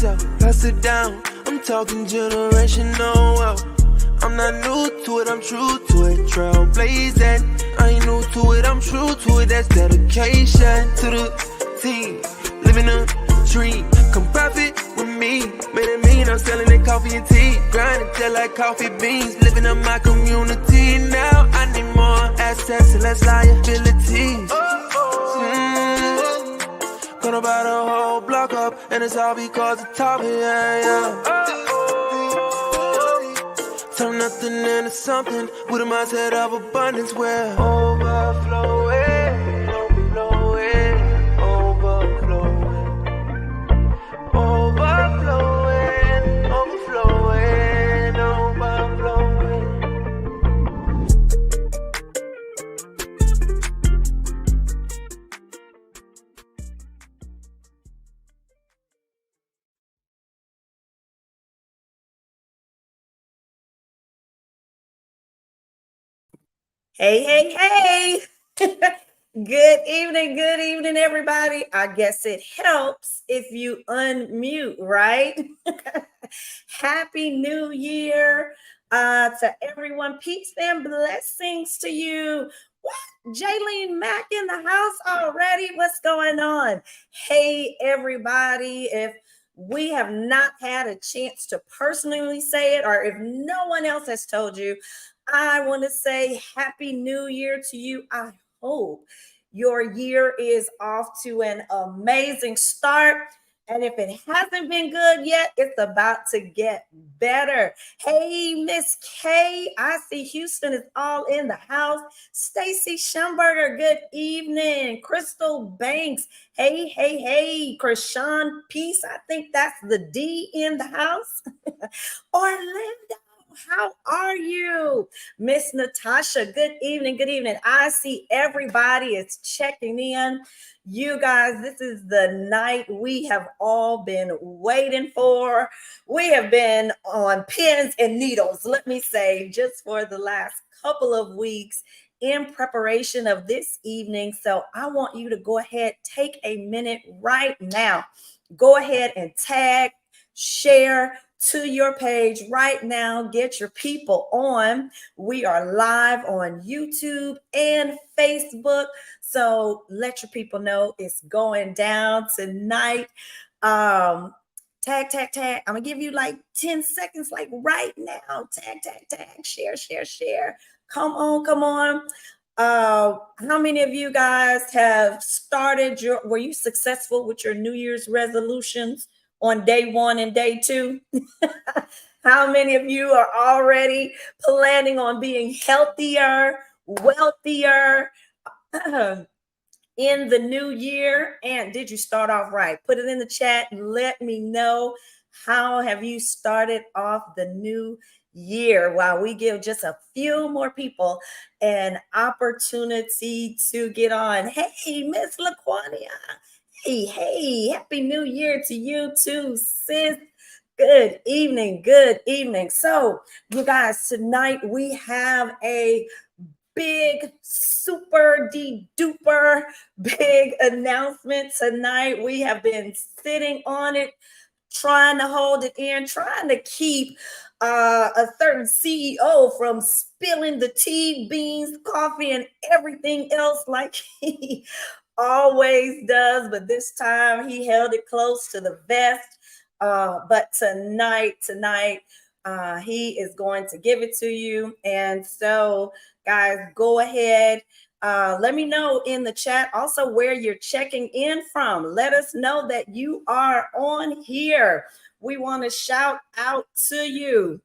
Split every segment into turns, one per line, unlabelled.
myself, pass it down. I'm talking generational wealth. I'm not new to it, I'm true to it. Trailblazing, I ain't new to it, I'm true to it. That's dedication to the team. Living a dream, come profit with me. Made it mean I'm selling that coffee and tea. Grinding just like coffee beans. Living up my community. Now I need more assets and less liabilities. Gonna buy the whole block up, and it's all because of Tava, yeah. Turn nothing into something with a mindset of abundance where overflowing, overflowing, overflowing, overflowing, overflowing, overflowing.
Hey. Good evening, everybody. I guess it helps if you unmute, right? Happy New Year to everyone. Peace and blessings to you. What? Jaylene Mack in the house already? What's going on? Hey, everybody. If we have not had a chance to personally say it, or if no one else has told you, I want to say Happy New Year to you. I hope your year is off to an amazing start. And if it hasn't been good yet, it's about to get better. Hey, Miss K, I see Houston is all in the house. Stacy Schemberger, good evening. Crystal Banks, hey. Krishan Peace, I think that's the D in the house. Orlando, how are you? Miss Natasha, good evening. I see everybody is checking in. You guys, this is the night we have all been waiting for. We have been on pins and needles, let me say, just for the last couple of weeks in preparation of this evening. So I want you to go ahead, take a minute right now. Go ahead and tag, share to your page right now. Get your people on. We are live on YouTube and Facebook. So let your people know it's going down tonight. Tag. I'm gonna give you like 10 seconds, like right now. Tag, share. Come on. How many of you guys have started were you successful with your New Year's resolutions on day 1 and day 2? How many of you are already planning on being healthier, wealthier in the new year? And did you start off right? Put it in the chat and let me know, how have you started off the new year, while we give just a few more people an opportunity to get on. Hey, Miss LaQuania. Hey, Happy New Year to you too, sis. Good evening. So, you guys, tonight we have a big, super duper big announcement tonight. We have been sitting on it, trying to hold it in, trying to keep a certain CEO from spilling the tea, beans, coffee, and everything else like he always does. But this time he held it close to the vest. But tonight, he is going to give it to you. And so, guys, go ahead. Let me know in the chat also where you're checking in from. Let us know that you are on here. We want to shout out to you.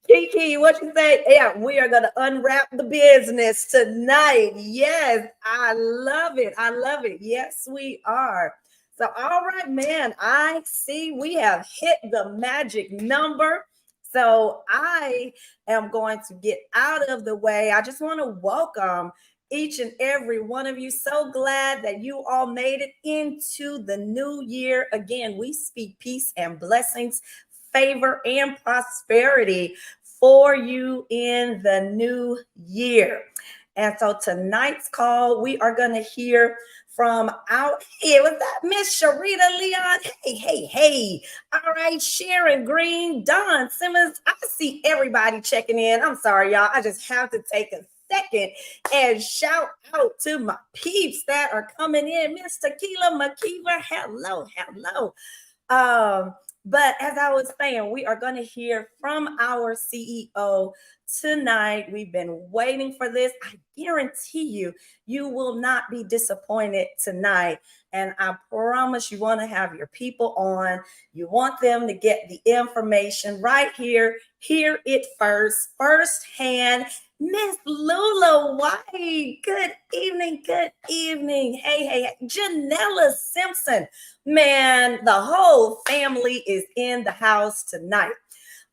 Kiki, what you say? Yeah, we are going to unwrap the business tonight. Yes, I love it. Yes, we are. So, all right, man, I see we have hit the magic number. So I am going to get out of the way. I just want to welcome each and every one of you. So glad that you all made it into the new year. Again, we speak peace and blessings, favor and prosperity for you in the new year. And so tonight's call, we are going to hear from our, hey, was that Miss Sharita Leon? Hey. All right, Sharon Green, Don Simmons. I see everybody checking in. I'm sorry, y'all. I just have to take a second and shout out to my peeps that are coming in. Miss Tequila McKeever, hello. Um, but as I was saying, we are going to hear from our CEO tonight. We've been waiting for this. I guarantee you, you will not be disappointed tonight. And I promise you want to have your people on. You want them to get the information right here, hear it firsthand. Miss Lula White, good evening, good evening. Hey, Janella Simpson, man, the whole family is in the house tonight.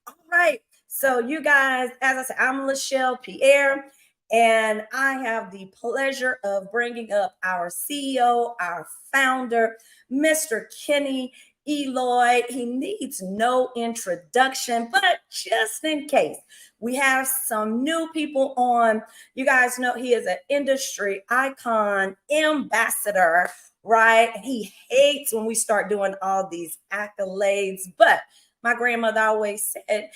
All right, so you guys, as I said, I'm Lachelle Pierre, and I have the pleasure of bringing up our CEO, our founder, Mr. Kenny Eloy. He needs no introduction, but just in case we have some new people on, you guys know he is an industry icon, ambassador, right? He hates when we start doing all these accolades, but my grandmother always said,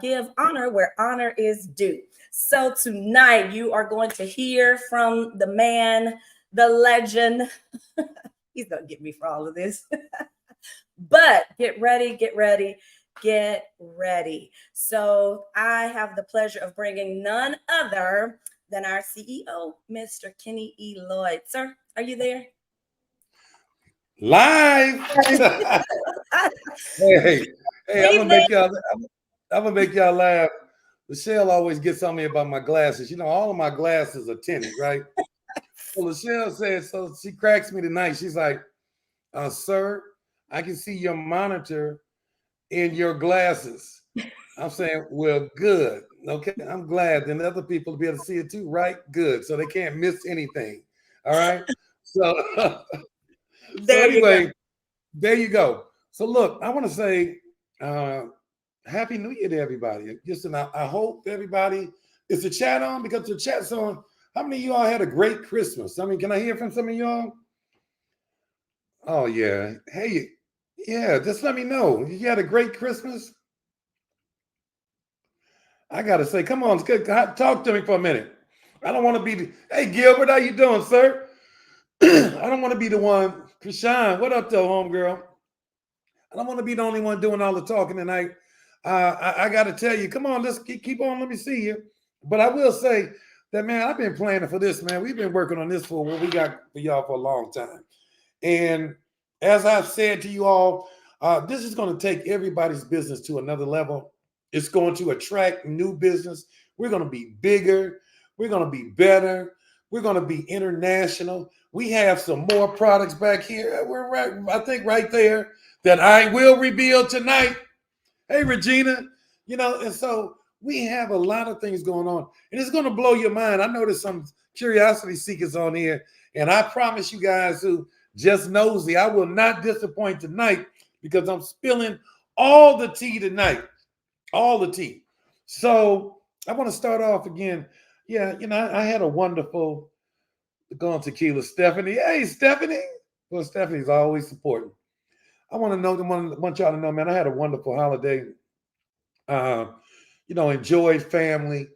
give honor where honor is due. So tonight you are going to hear from the man, the legend. He's going to get me for all of this. But get ready. So I have the pleasure of bringing none other than our CEO, Mr. Kenny Eloy. Sir, are you there?
Live. hey, I'm gonna make y'all. I'm gonna make y'all laugh. Michelle always gets on me about my glasses. You know, all of my glasses are tinted, right? So Michelle said, so she cracks me tonight. She's like, "Sir, I can see your monitor in your glasses." I'm saying, "Well, good. Okay, I'm glad. Then other people will be able to see it too, right? Good. So they can't miss anything. All right. So." So anyway, there you go. So look, I want to say Happy New Year to everybody. Listen, I hope everybody is the chat on because the chat's on. How many of you all had a great Christmas? I mean, can I hear from some of y'all? Oh yeah. Hey, yeah, just let me know. You had a great Christmas? I gotta say, come on, talk to me for a minute. I don't want to be hey Gilbert, how you doing, sir? I don't want to be the one. Krishan, what up though, homegirl? I don't want to be the only one doing all the talking tonight. I got to tell you, come on, let's keep on. Let me see you. But I will say that, man, I've been planning for this, man. We've been working on this for what we got for y'all for a long time. And as I've said to you all, this is going to take everybody's business to another level. It's going to attract new business. We're going to be bigger. We're going to be better. We're going to be international. We have some more products back here. We're right, I think, right there that I will reveal tonight. Hey, Regina, you know, and so we have a lot of things going on, and it's going to blow your mind. I know there's some curiosity seekers on here, and I promise you guys who just nosy, I will not disappoint tonight because I'm spilling all the tea tonight, all the tea. So I want to start off again. Yeah, you know, I had a wonderful going tequila, Stephanie. Hey, Stephanie. Well, Stephanie's always supporting. I want to know, want y'all to know, man, I had a wonderful holiday. Uh, you know, enjoyed family.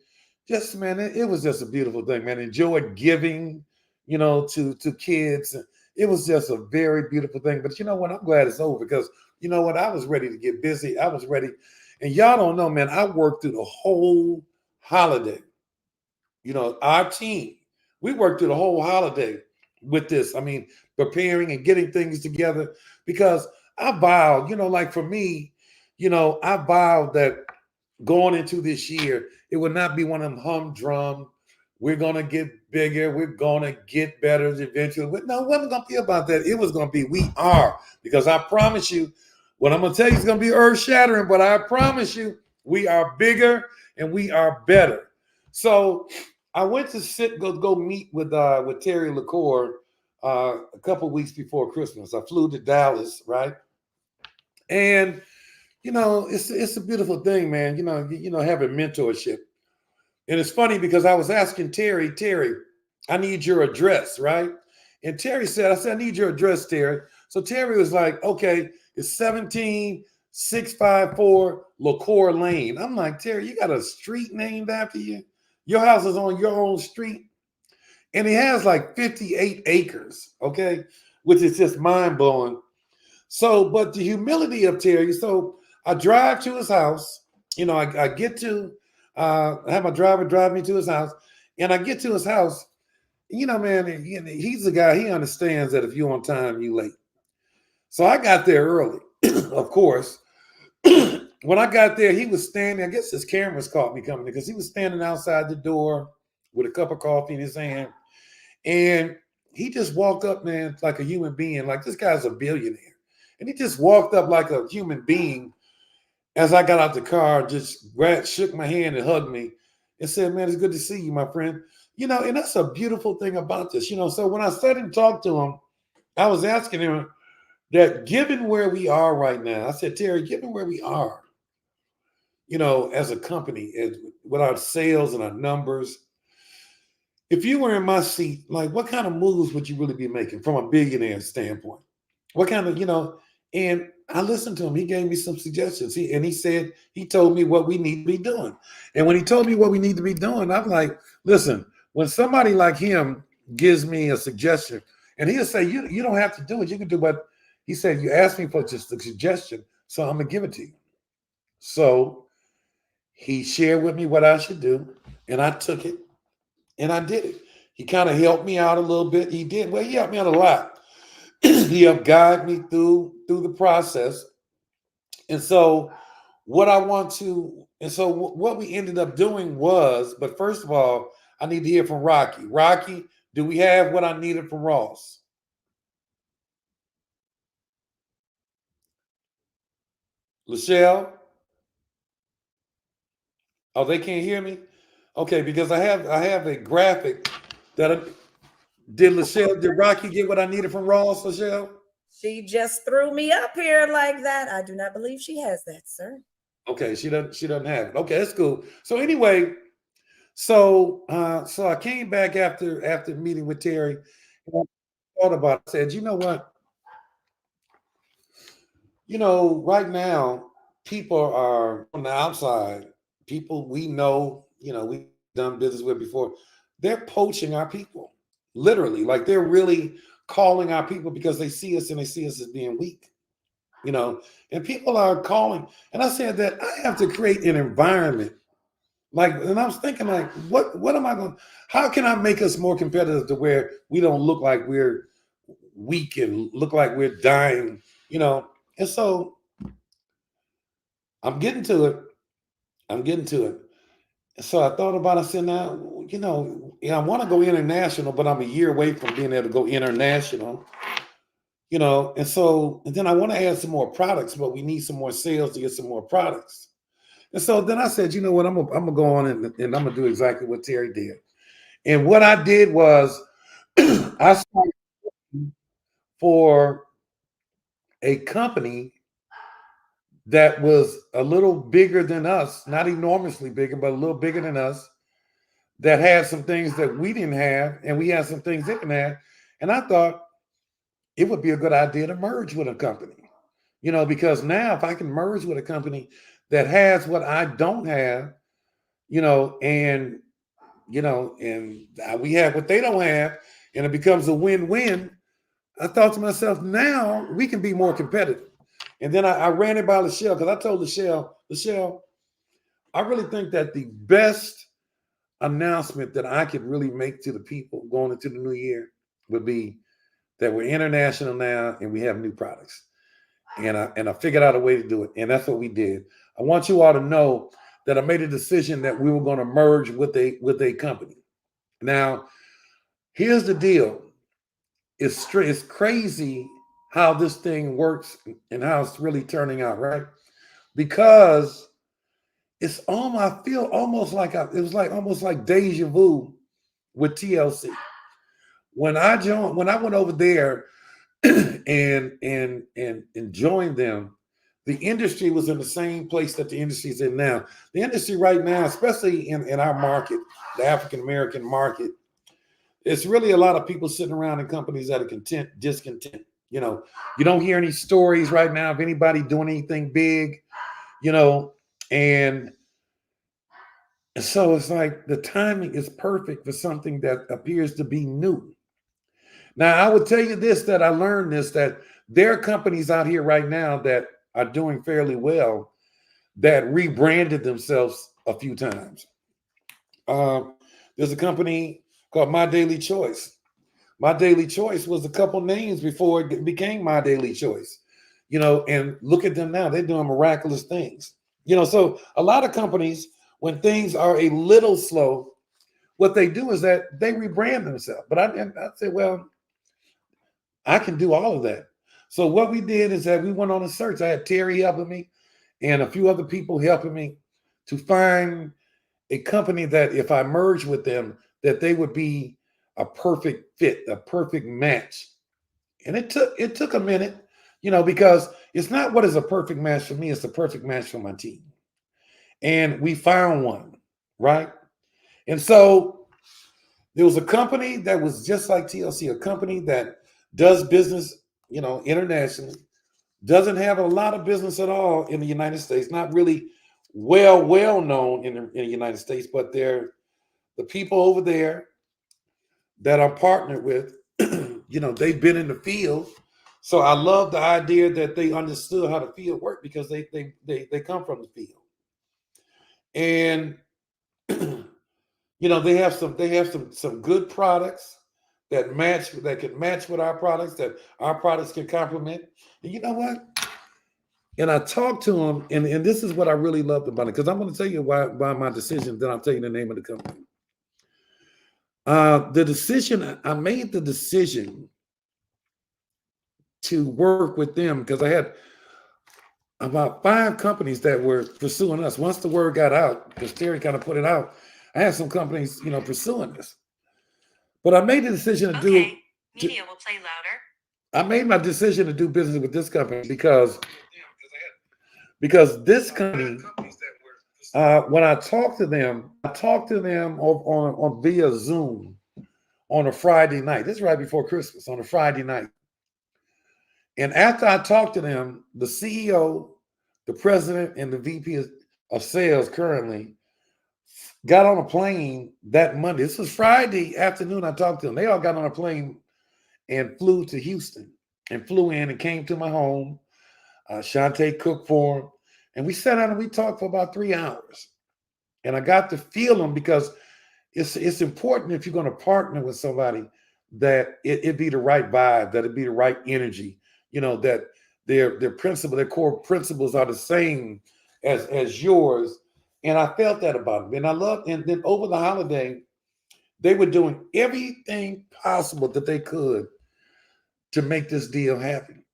Just, man, it was just a beautiful thing, man. Enjoyed giving, you know, to kids. It was just a very beautiful thing. But you know what? I'm glad it's over because you know what? I was ready to get busy. I was ready. And y'all don't know, man, I worked through the whole holiday. You know, our team, we worked through the whole holiday with this. I mean, preparing and getting things together because I vowed, you know, like for me, you know, I vowed that going into this year, it would not be one of them humdrum. We're gonna get bigger. We're gonna get better eventually. No, it wasn't gonna be about that. It was gonna be we are because I promise you, what I'm gonna tell you is gonna be earth shattering. But I promise you, we are bigger and we are better. So I went to go meet with Terry LaCour a couple weeks before Christmas. I flew to Dallas, right? And you know, it's a beautiful thing, man. You know, having mentorship. And it's funny because I was asking Terry, I need your address, right? And Terry said, I said, I need your address, Terry. So Terry was like, okay, it's 17654 LaCour Lane. I'm like, Terry, you got a street named after you? Your house is on your own street. And he has like 58 acres, okay, which is just mind blowing. So, but the humility of Terry, so I drive to his house, I get to, I have my driver drive me to his house, and I get to his house, man, he's the guy, he understands that if you're on time, you late. So I got there early, of course. When I got there, he was standing, I guess his cameras caught me coming because he was standing outside the door with a cup of coffee in his hand. And he just walked up, man, like a human being. Like, this guy's a billionaire. And he just walked up like a human being as I got out the car, just shook my hand and hugged me and said, man, it's good to see you, my friend. And that's a beautiful thing about this. So when I sat and talked to him, I was asking him that given where we are right now, I said, Terry, given where we are, as a company, with our sales and our numbers, if you were in my seat, like, what kind of moves would you really be making from a billionaire standpoint? What kind of, and I listened to him. He gave me some suggestions. He told me what we need to be doing. And when he told me what we need to be doing, I'm like, listen, when somebody like him gives me a suggestion, and he'll say, you don't have to do it. You can do what he said. You asked me for just a suggestion, so I'm going to give it to you. So he shared with me what I should do, and I took it. And I did it. He kind of helped me out a little bit. He did. Well, he helped me out a lot. He helped guide me through the process. And so what we ended up doing was, but first of all, I need to hear from Rocky. Rocky, do we have what I needed from Ross? Lachelle? Oh, they can't hear me? Okay, because I have a graphic that did Rocky get what I needed from Ross, Lachelle?
She just threw me up here like that. I do not believe she has that, sir.
Okay, she doesn't have it. Okay, that's cool. So anyway, so I came back after meeting with Terry, and I thought about it. I said, you know what? Right now, people are on the outside, people we know, we've done business with before, they're poaching our people. Literally, like, they're really calling our people because they see us and they see us as being weak. And people are calling. And I said that I have to create an environment. And I was thinking, like, what am I going, how can I make us more competitive to where we don't look like we're weak and look like we're dying, And so I'm getting to it. So I thought about it. I said, now, I want to go international, but I'm a year away from being able to go international. And then I want to add some more products, but we need some more sales to get some more products. And so then I said, you know what, I'm gonna go on and I'm gonna do exactly what Terry did. And what I did was I started for a company that was a little bigger than us, not enormously bigger, but a little bigger than us, that had some things that we didn't have, and we had some things they didn't have. And I thought it would be a good idea to merge with a company. Because now if I can merge with a company that has what I don't have, and we have what they don't have, and it becomes a win-win. I thought to myself, now we can be more competitive. And then I ran it by Lachelle, because I told Lachelle, I really think that the best announcement that I could really make to the people going into the new year would be that we're international now and we have new products. And I figured out a way to do it. And that's what we did. I want you all to know that I made a decision that we were going to merge with a company. Now, here's the deal. It's crazy how this thing works and how it's really turning out, right? Because it's I feel almost like it was almost like deja vu with TLC. When I went over there and joined them, the industry was in the same place that the industry is in now. The industry right now, especially in our market, the African American market, it's really a lot of people sitting around in companies that are content, discontent. You know, you don't hear any stories right now of anybody doing anything big, you know, and so it's like the timing is perfect for something that appears to be new. Now, I would tell you this, that I learned this, that there are companies out here right now that are doing fairly well that rebranded themselves a few times. There's a company called My Daily Choice. My Daily Choice was a couple names before it became My Daily Choice, you know, and look at them now. They're doing miraculous things, you know. So a lot of companies, when things are a little slow, what they do is that they rebrand themselves. But I said, well, I can do all of that. So what we did is that we went on a search. I had Terry helping me and a few other people helping me to find a company that if I merged with them, that they would be a perfect fit, a perfect match. And it took a minute, you know, because it's not what is a perfect match for me, it's the perfect match for my team. And we found one, right? And so there was a company that was just like TLC, a company that does business, you know, internationally, doesn't have a lot of business at all in the United States, not really well known in the United States, but they're the people over there that I'm partnered with, you know, they've been in the field. So I love the idea that they understood how the field worked because they come from the field. And you know, they have some good products that can match with our products, that our products can complement. And you know what? And I talked to them, and this is what I really loved about it, because I'm going to tell you why my decision, then I'll tell you the name of the company. I made the decision to work with them because I had about 5 companies that were pursuing us. Once the word got out, because Terry kind of put it out, I had some companies, you know, pursuing us. But I made the decision to do.
Okay, media will play louder.
I made my decision to do business with this company because this company, when I talked to them on via Zoom on a Friday night. This is right before Christmas on a Friday night. And after I talked to them, the CEO, the president, and the VP of sales currently got on a plane that Monday. This was Friday afternoon. I talked to them. They all got on a plane and flew to Houston and flew in and came to my home. Shantae cooked for them. And we sat down and we talked for about 3 hours. And I got to feel them because it's important if you're going to partner with somebody that it be the right vibe, that it be the right energy, you know, that their core principles are the same as yours. And I felt that about them. And I loved, and then over the holiday, they were doing everything possible that they could to make this deal happen.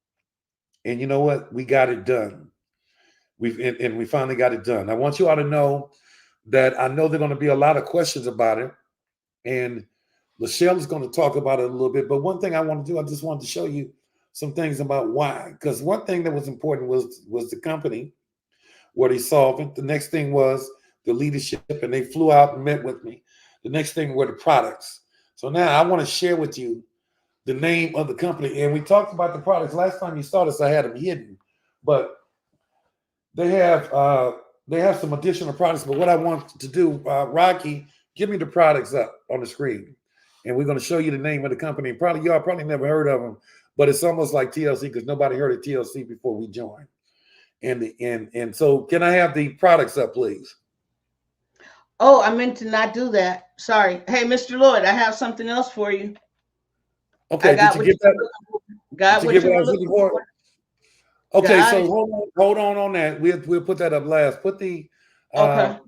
And you know what? We got it done. We finally got it done. I want you all to know that I know there are going to be a lot of questions about it. And Lachelle is going to talk about it a little bit. But one thing I want to do, I just wanted to show you some things about why. Because one thing that was important was the company, what he solved. The next thing was the leadership, and they flew out and met with me. The next thing were the products. So now I want to share with you the name of the company. And we talked about the products. Last time you saw this, I had them hidden. But they have some additional products. But what I want to do, Rocky, give me the products up on the screen. And we're going to show you the name of the company. Y'all probably never heard of them, but it's almost like TLC because nobody heard of TLC before we joined. And so can I have the products up, please?
Oh, I meant to not do that. Sorry. Hey, Mr. Lloyd, I have something else for you.
Okay,
I got
did you get that?
got
Did you
what
get
you
what I
were
was looking
looking
for?
for.
Okay,
Got
so
it.
hold on that. We'll put that up last. Put the
Okay.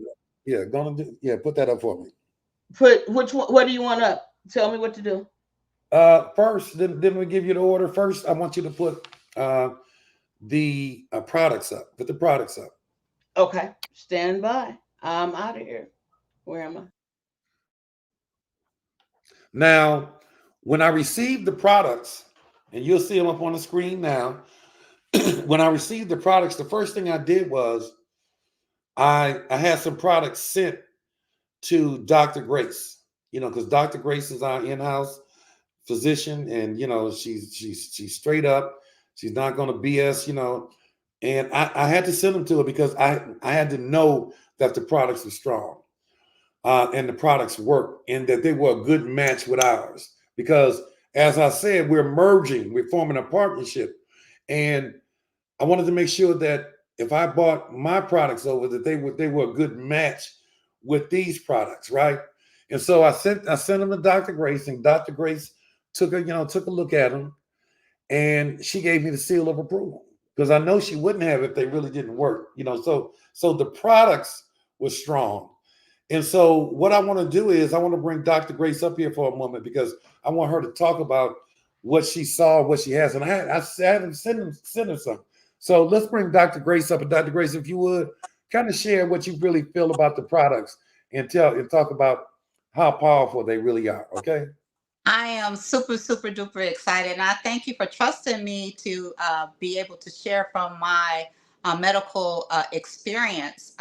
put that up for me.
Put which one? What do you want up? Tell me what to do.
First, then we give you the order. First, I want you to put the products up. Put the products up.
Okay. Stand by. I'm out of here. Where am I?
Now, when I received the products, and you'll see them up on the screen now, when I received the products, the first thing I did was I had some products sent to Dr. Grace, because Dr. Grace is our in-house physician, and she's straight up. She's not going to BS, and I had to send them to her because I had to know that the products were strong, and the products worked, and that they were a good match with ours. Because as I said, we're merging, we're forming a partnership, and I wanted to make sure that if I bought my products over, that they were a good match with these products, right? And so I sent them to Dr. Grace, and Dr. Grace took a look at them, and she gave me the seal of approval, because I know she wouldn't have if they really didn't work. So the products were strong. And so what I want to do is I want to bring Dr. Grace up here for a moment, because I want her to talk about what she saw, what she has. And I haven't sent her some. So let's bring Dr. Grace up. And Dr. Grace, if you would, kind of share what you really feel about the products, and talk about how powerful they really are. Okay.
I am super, super duper excited. And I thank you for trusting me to be able to share from my medical experience.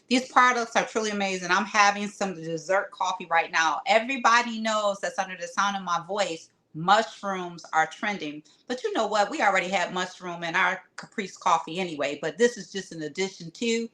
These products are truly amazing. I'm having some dessert coffee right now. Everybody knows that's under the sound of my voice. Mushrooms are trending. But you know what? We already had mushroom in our Caprice coffee anyway, but this is just an addition to.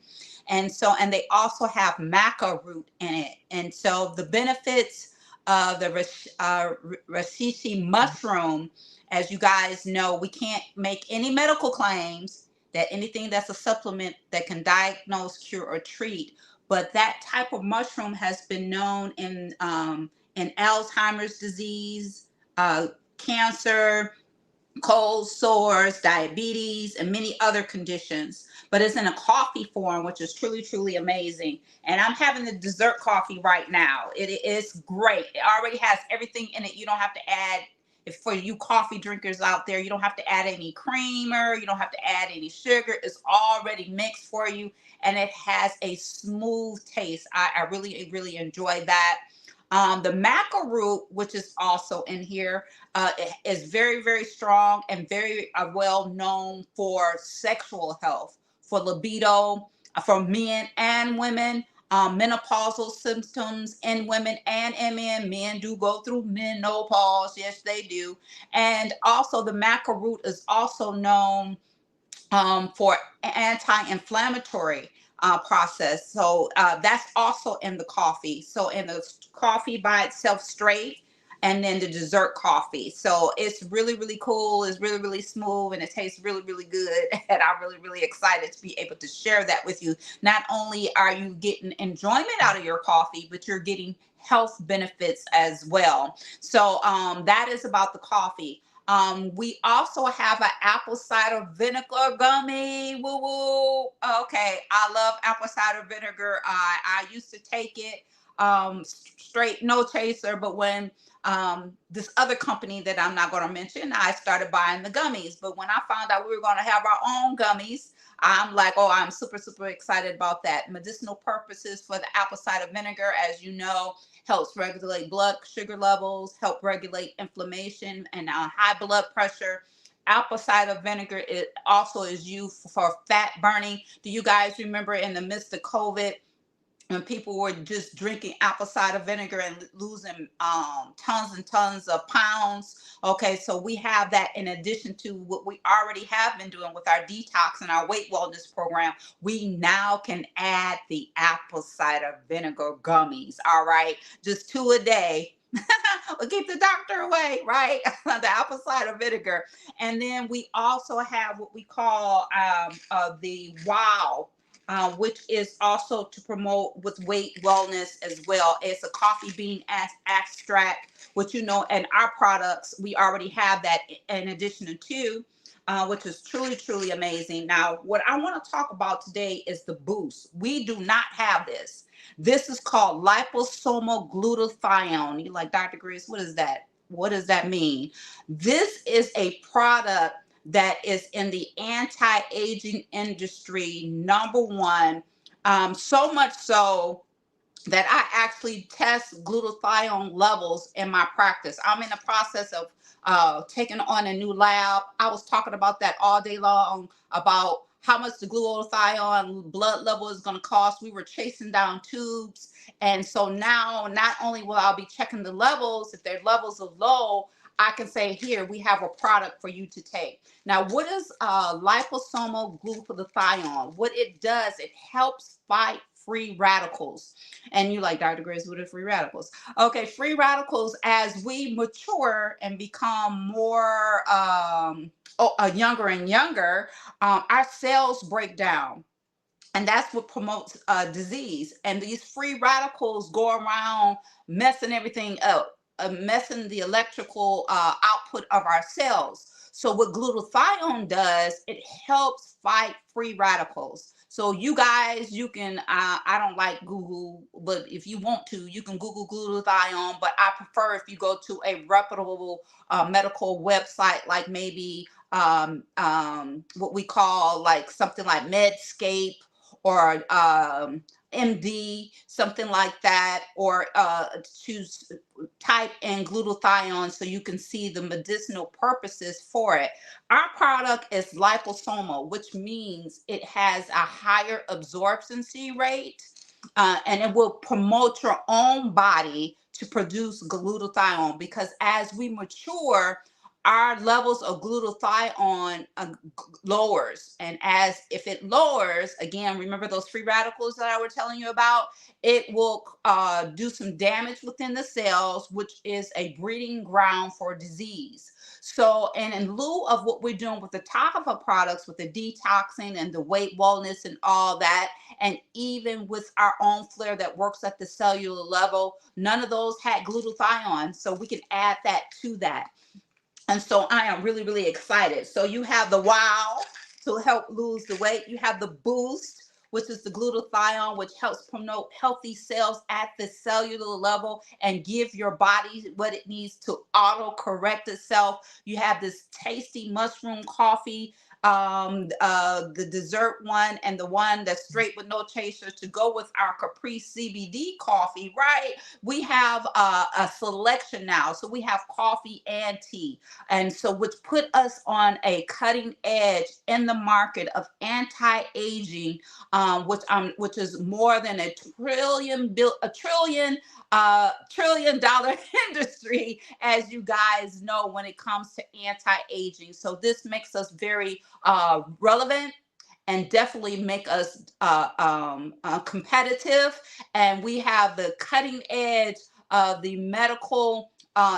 And they also have maca root in it. And so the benefits the reishi mushroom, as you guys know, we can't make any medical claims that anything that's a supplement that can diagnose, cure, or treat. But that type of mushroom has been known in Alzheimer's disease, cancer, cold sores, diabetes, and many other conditions. But it's in a coffee form, which is truly, truly amazing. And I'm having the dessert coffee right now. It is great. It already has everything in it. You don't have to add, if for you coffee drinkers out there, you don't have to add any creamer. You don't have to add any sugar. It's already mixed for you. And it has a smooth taste. I really, really enjoy that. The maca root, which is also in here, is very, very strong and very well known for sexual health, for libido, for men and women, menopausal symptoms in women and in men. Men do go through menopause. Yes, they do. And also the maca root is also known for anti-inflammatory process. So that's also in the coffee. So in the coffee by itself straight, and then the dessert coffee. So it's really, really cool. It's really, really smooth, and it tastes really, really good. And I'm really, really excited to be able to share that with you. Not only are you getting enjoyment out of your coffee, but you're getting health benefits as well. So that is about the coffee. We also have an apple cider vinegar gummy. Woo woo. Okay, I love apple cider vinegar. I used to take it straight, no chaser, but when this other company that I'm not going to mention, I started buying the gummies. But when I found out we were going to have our own gummies, I'm like, oh, I'm super, super excited about that. Medicinal purposes for the apple cider vinegar, as you know, helps regulate blood sugar levels, help regulate inflammation and high blood pressure. Apple cider vinegar also is used for fat burning. Do you guys remember in the midst of COVID, when people were just drinking apple cider vinegar and losing tons and tons of pounds? Okay, so we have that in addition to what we already have been doing with our detox and our weight wellness program. We now can add the apple cider vinegar gummies. All right, just 2 a day. We'll keep the doctor away, right? The apple cider vinegar. And then we also have what we call the wow, which is also to promote with weight wellness as well. It's a coffee bean extract, which, you know, in our products, we already have that in addition to, which is truly, truly amazing. Now, what I want to talk about today is the boost. We do not have this. This is called liposomal glutathione. You're like, Dr. Grace, what is that? What does that mean? This is a product that is in the anti-aging industry, number one. So much so that I actually test glutathione levels in my practice. I'm in the process of taking on a new lab. I was talking about that all day long, about how much the glutathione blood level is going to cost. We were chasing down tubes. And so now, not only will I be checking the levels, if their levels are low, I can say, here, we have a product for you to take. Now, what is liposomal glutathione? What it does, it helps fight free radicals. And you like, Dr. Grizz, what are free radicals? Okay, free radicals, as we mature and become more younger and younger, our cells break down, and that's what promotes disease. And these free radicals go around messing everything up, messing the electrical output of our cells. So what glutathione does, it helps fight free radicals. So you guys, you can, I don't like Google, but if you want to, you can Google glutathione. But I prefer if you go to a reputable medical website, like maybe what we call like something like Medscape, or MD, something like that, or choose type in glutathione so you can see the medicinal purposes for it. Our product is liposomal, which means it has a higher absorption rate, and it will promote your own body to produce glutathione, because as we mature, our levels of glutathione lowers. And as if it lowers, again, remember those free radicals that I was telling you about, it will do some damage within the cells, which is a breeding ground for disease. So, and in lieu of what we're doing with the Tava products, with the detoxing and the weight wellness and all that, and even with our own flare that works at the cellular level, none of those had glutathione. So we can add that to that. And so I am really, really excited. So you have the wow to help lose the weight. You have the boost, which is the glutathione, which helps promote healthy cells at the cellular level and give your body what it needs to auto correct itself. You have this tasty mushroom coffee, the dessert one, and the one that's straight with no chaser to go with our Capri CBD coffee, right? We have a selection now. So we have coffee and tea. And so which put us on a cutting edge in the market of anti-aging, which is more than a trillion dollar industry, as you guys know, when it comes to anti-aging. So this makes us very relevant, and definitely make us competitive. And we have the cutting edge of the medical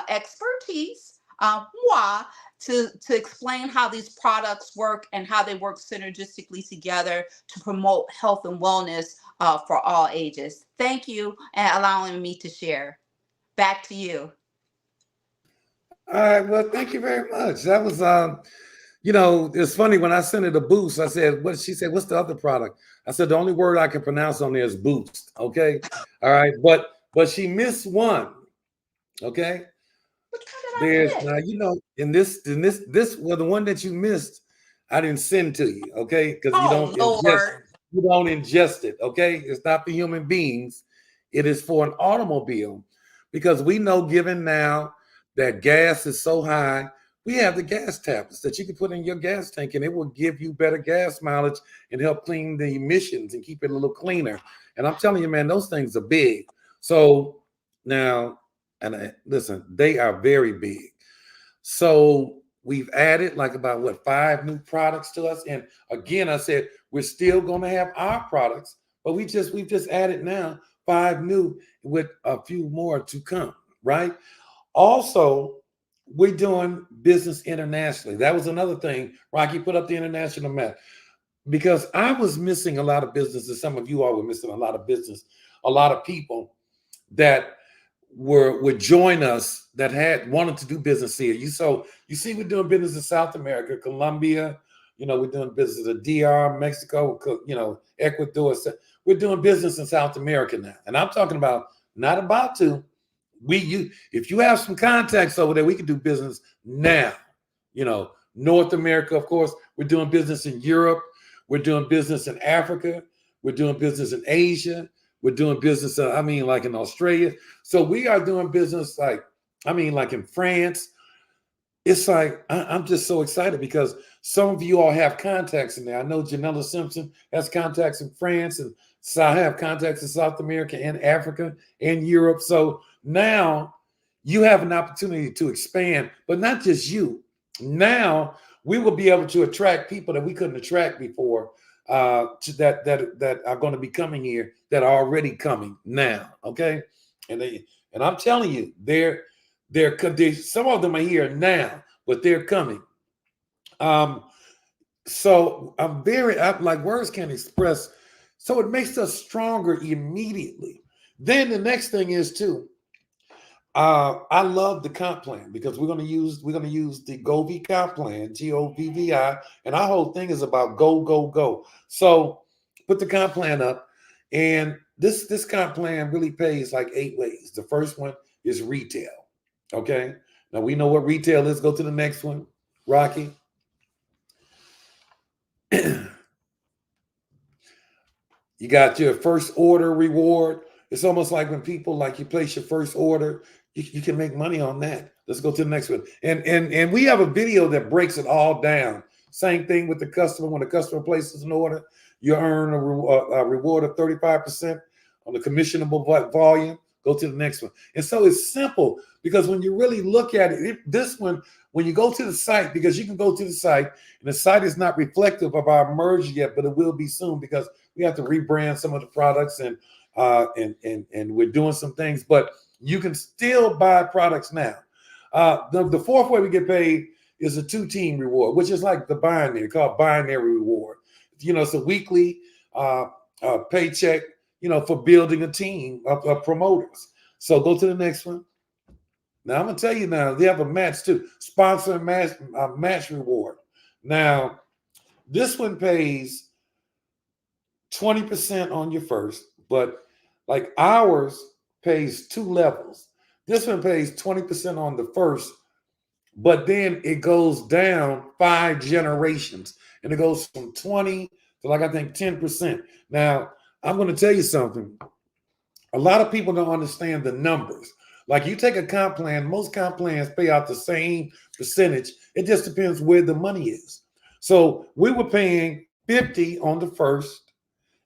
expertise, to explain how these products work and how they work synergistically together to promote health and wellness for all ages. Thank you, and allowing me to share. Back to you.
All right. Well, thank you very much. That was it's funny when I sent her the boost. I said, "What?" She said, "What's the other product?" I said, "The only word I can pronounce on there is boost." Okay, all right, but she missed one. Okay,
Which one
there's
did I
now
miss?
in this well, the one that you missed, I didn't send to you. Okay, because
Oh Lord.
you don't ingest it. Okay, it's not for human beings. It is for an automobile, because we know, given now that gas is so high, we have the gas tablets that you can put in your gas tank, and it will give you better gas mileage and help clean the emissions and keep it a little cleaner. And I'm telling you, man, those things are big. So now, and listen, they are very big. So we've added like about 5 new products to us. And again, I said we're still going to have our products, but we've just added now 5 new with a few more to come, right? Also, we're doing business internationally. That was another thing. Rocky, put up the international map, because I was missing a lot of businesses. Some of you all were missing a lot of business, a lot of people that would join us that had wanted to do business here. You see, we're doing business in South America, Colombia. We're doing business in DR, Mexico. Ecuador. We're doing business in South America now, and I'm talking about not about to. If you have some contacts over there, we can do business now. North America, of course. We're doing business in Europe. We're doing business in Africa. We're doing business in Asia. We're doing business, like in Australia. So we are doing business like in France. It's like I'm just so excited because some of you all have contacts in there. I know Janella Simpson has contacts in France, and so I have contacts in South America and Africa and Europe. So now you have an opportunity to expand, but not just you. Now we will be able to attract people that we couldn't attract before, that are going to be coming here, that are already coming now. Okay, and I'm telling you, some of them are here now, but they're coming. So I'm like, words can't express. So it makes us stronger immediately. Then the next thing is too, I love the comp plan because we're gonna use the Govii comp plan, GOVVI, and our whole thing is about go, go, go. So put the comp plan up, and this comp plan really pays like 8 ways. The first one is retail. Okay. Now we know what retail is. Go to the next one, Rocky. You got your first order reward. It's almost like when people, like, you place your first order, you can make money on that. Let's go to the next one. And we have a video that breaks it all down. Same thing with the customer. When the customer places an order, you earn a reward of 35% on the commissionable volume. Go to the next one. And so it's simple because when you really look at it, this one, when you go to the site, because you can go to the site, and the site is not reflective of our merge yet, but it will be soon because we have to rebrand some of the products, and we're doing some things, but you can still buy products now. The fourth way we get paid is a 2-team reward, which is like the binary, called binary reward. It's a weekly paycheck, for building a team of promoters. So go to the next one. Now I'm gonna tell you now, they have a match too, sponsor match reward. Now this one pays 20% on your first, but like ours pays 2 levels. This one pays 20% on the first, but then it goes down 5 generations, and it goes from 20 to, like, I think 10%. Now I'm going to tell you something. A lot of people don't understand the numbers. Like, you take a comp plan, most comp plans pay out the same percentage. It just depends where the money is. So we were paying 50 on the first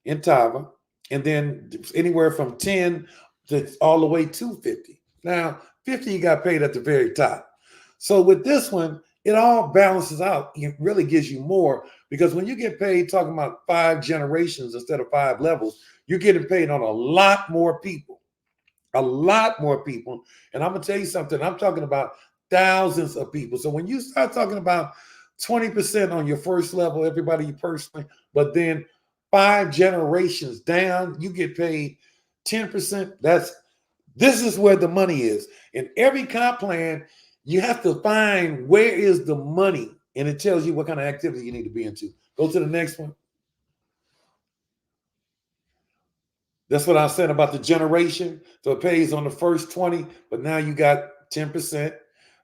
in Tava, and then anywhere from 10 to all the way to 50. Now, 50 you got paid at the very top. So with this one, it all balances out. It really gives you more, because when you get paid, talking about 5 generations instead of 5 levels, you're getting paid on a lot more people. A lot more people. And I'm going to tell you something. I'm talking about thousands of people. So when you start talking about 20% on your first level, everybody you personally, but then 5 generations down, you get paid 10%. This is where the money is. In every comp plan, you have to find where is the money, and it tells you what kind of activity you need to be into. Go to the next one. That's what I said about the generation. So it pays on the first 20, but now you got 10%,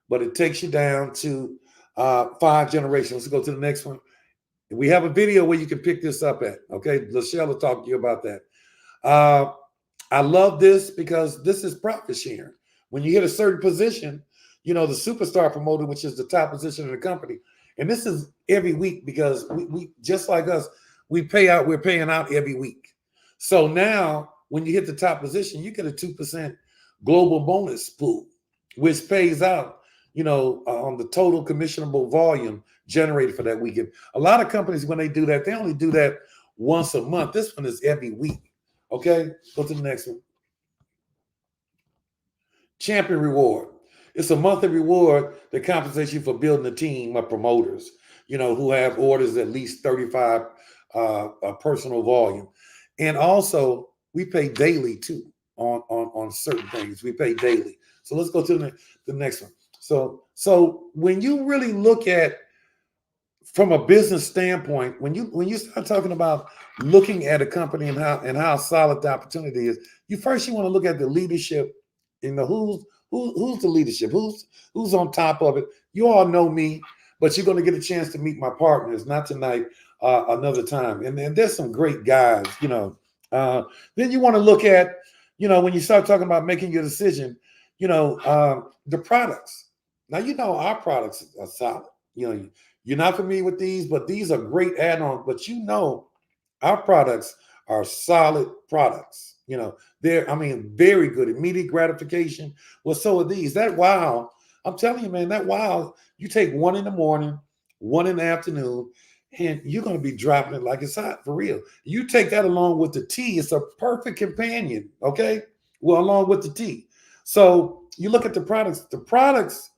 but it takes you down to 5 generations. Let's go to the next one. We have a video where you can pick this up at. Okay, Lachelle will talk to you about that. I love this because this is profit sharing. When you hit a certain position, the superstar promoter, which is the top position in the company, and this is every week, because we just like us, we're paying out every week. So now when you hit the top position, you get a 2% global bonus pool, which pays out, on the total commissionable volume generated for that weekend. A lot of companies, when they do that, they only do that once a month. This one is every week. Okay, go to the next one. Champion reward. It's a monthly reward that compensates you for building a team of promoters, who have orders at least 35 personal volume. And also, we pay daily too on certain things. We pay daily. So let's go to the next one. So when you really look at, from a business standpoint, when you start talking about looking at a company and how solid the opportunity is, you want to look at the leadership, who's the leadership, who's on top of it. You all know me, but you're going to get a chance to meet my partners, not tonight, another time. And there's some great guys, Then you want to look at, when you start talking about making your decision, the products. Now, our products are solid. You're not familiar with these, but these are great add-ons. But our products are solid products. They're very good. Immediate gratification. Well, so are these. That wow, I'm telling you, man, that wow, you take one in the morning, one in the afternoon, and you're going to be dropping it like it's hot, for real. You take that along with the tea, it's a perfect companion, okay? Well, along with the tea. So you look at the products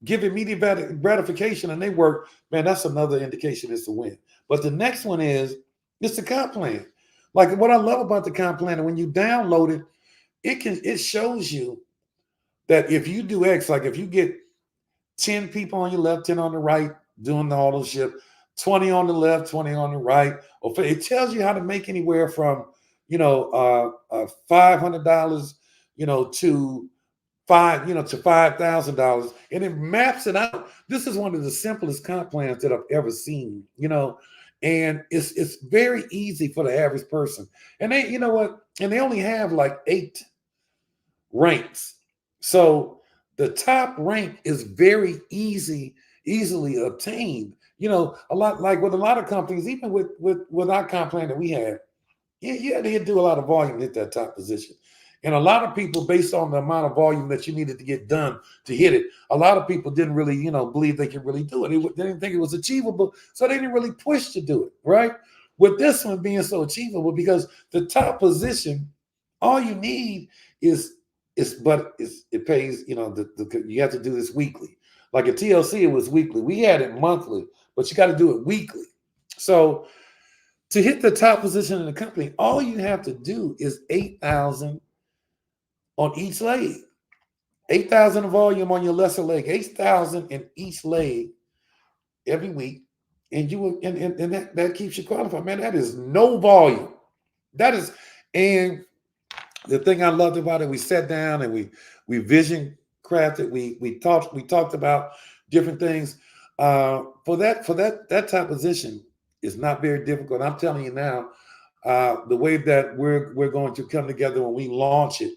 give immediate gratification and they work, man, that's another indication it's a win. But the next one is it's the comp plan. Like what I love about the comp plan, and when you download it, it shows you that if you do X, like if you get 10 people on your left, 10 on the right doing the auto ship, 20 on the left, 20 on the right, it tells you how to make anywhere from $500, to $5,000, and it maps it out. This is one of the simplest comp plans that I've ever seen, and it's very easy for the average person. And they, you know what, and they only have like 8 ranks. So the top rank is very easily obtained. A lot like with a lot of companies, even with our comp plan that we had, yeah, they do a lot of volume to hit that top position. And a lot of people, based on the amount of volume that you needed to get done to hit it, a lot of people didn't really, believe they could really do it. They didn't think it was achievable, so they didn't really push to do it, right? With this one being so achievable, because the top position, all you need is it pays, you have to do this weekly. Like at TLC, it was weekly. We had it monthly, but you got to do it weekly. So to hit the top position in the company, all you have to do is 8,000 on each leg. 8,000 of volume on your lesser leg, 8,000 in each leg every week. And you will, and that keeps you qualified. Man, that is no volume. That is, and the thing I loved about it, we sat down and we vision crafted, we talked about different things. For that type position is not very difficult. I'm telling you now, the way that we're going to come together when we launch it,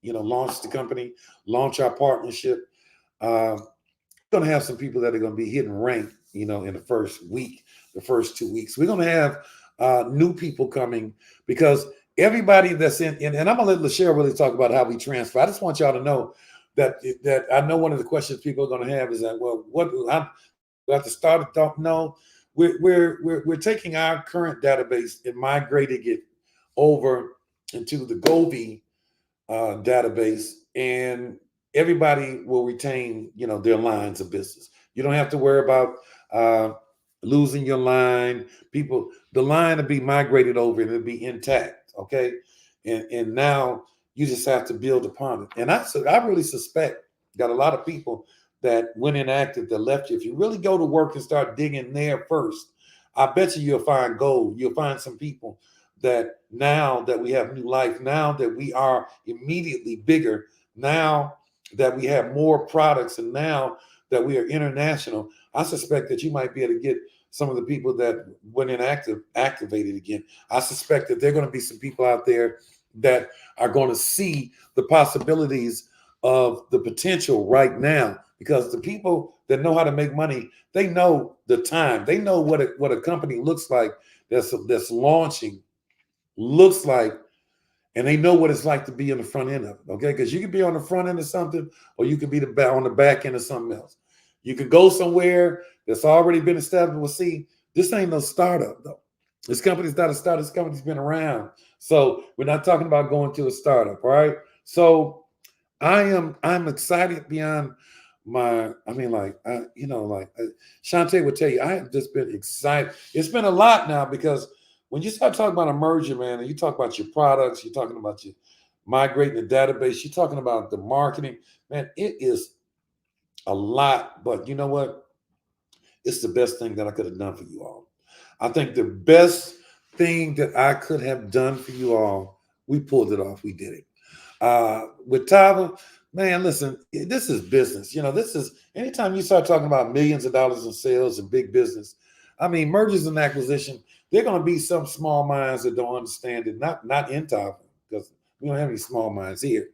launch the company, launch our partnership. We're going to have some people that are going to be hitting rank, in the first week, the first 2 weeks. We're going to have new people coming because everybody that's in, and I'm going to let LaShare really talk about how we transfer. I just want y'all to know that I know one of the questions people are going to have is that, well, what I'm at the start of don't know. We're taking our current database and migrating it over into the Govi database, and everybody will retain, their lines of business. You don't have to worry about losing your line. The line will be migrated over and it'll be intact. Okay. And now you just have to build upon it. And I really suspect that a lot of people that went inactive, that left you, if you really go to work and start digging there first, I bet you'll find gold. You'll find some people that now that we have new life, now that we are immediately bigger, now that we have more products, and now that we are international, I suspect that you might be able to get some of the people that went inactive activated again. I suspect that there are going to be some people out there that are going to see the possibilities of the potential right now, because the people that know how to make money, they know the time, they know what a company looks like that's launching looks like, and they know what it's like to be on the front end of it. Okay, because you can be on the front end of something, or you can be on the back end of something else. You can go somewhere that's already been established. Well, see, this ain't no startup though. This company's not a startup. This company's been around. So we're not talking about going to a startup, all right? So I'm excited beyond Shantae would tell you, I have just been excited. It's been a lot now, because when you start talking about a merger, man, and you talk about your products, you're talking about your migrating the database, you're talking about the marketing, man, it is a lot. But you know what? It's the best thing that I could have done for you all. I think the best thing that I could have done for you all, we pulled it off. We did it. With Tava, man, listen, this is business. This is, anytime you start talking about millions of dollars in sales and big business, I mean, mergers and acquisition, There are going to be some small minds that don't understand it, not in Tava, because we don't have any small minds here.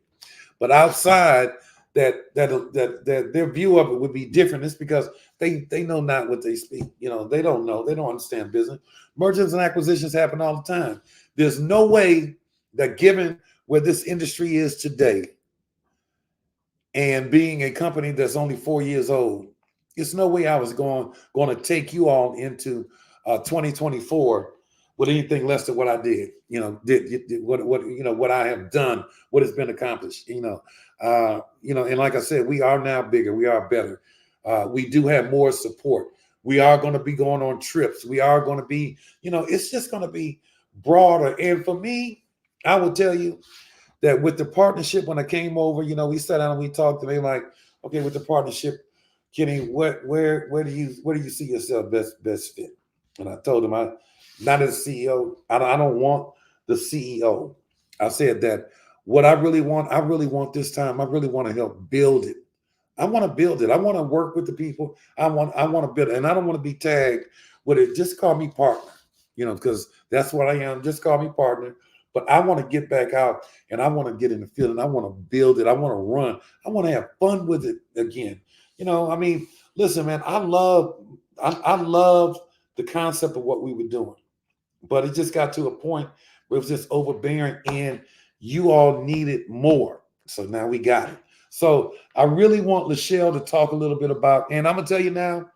But outside, that their view of it would be different. It's because they know not what they speak. They don't know. They don't understand business. Mergers and acquisitions happen all the time. There's no way that, given where this industry is today, and being a company that's only 4 years old, it's no way I was going to take you all into 2024 with anything less than what I did. What I have done, what has been accomplished. And like I said, we are now bigger. We are better. We do have more support. We are going to be going on trips. We are going to be, it's just going to be broader. And for me, I will tell you that with the partnership, when I came over, we sat down and we talked, and they like, okay, with the partnership, Kenny, where do you see yourself best fit? And I told him, I not as CEO, I don't want the CEO. I said that what I really want this time, I really want to help build it. I want to build it. I want to work with the people. I want to build it, and I don't want to be tagged with it. Just call me partner, because that's what I am. Just call me partner. But I want to get back out, and I want to get in the field, and I want to build it. I want to run. I want to have fun with it again. Listen, man, I love the concept of what we were doing, but it just got to a point where it was just overbearing, and you all needed more. So now we got it. So I really want Lachelle to talk a little bit about, and I'm gonna tell you now,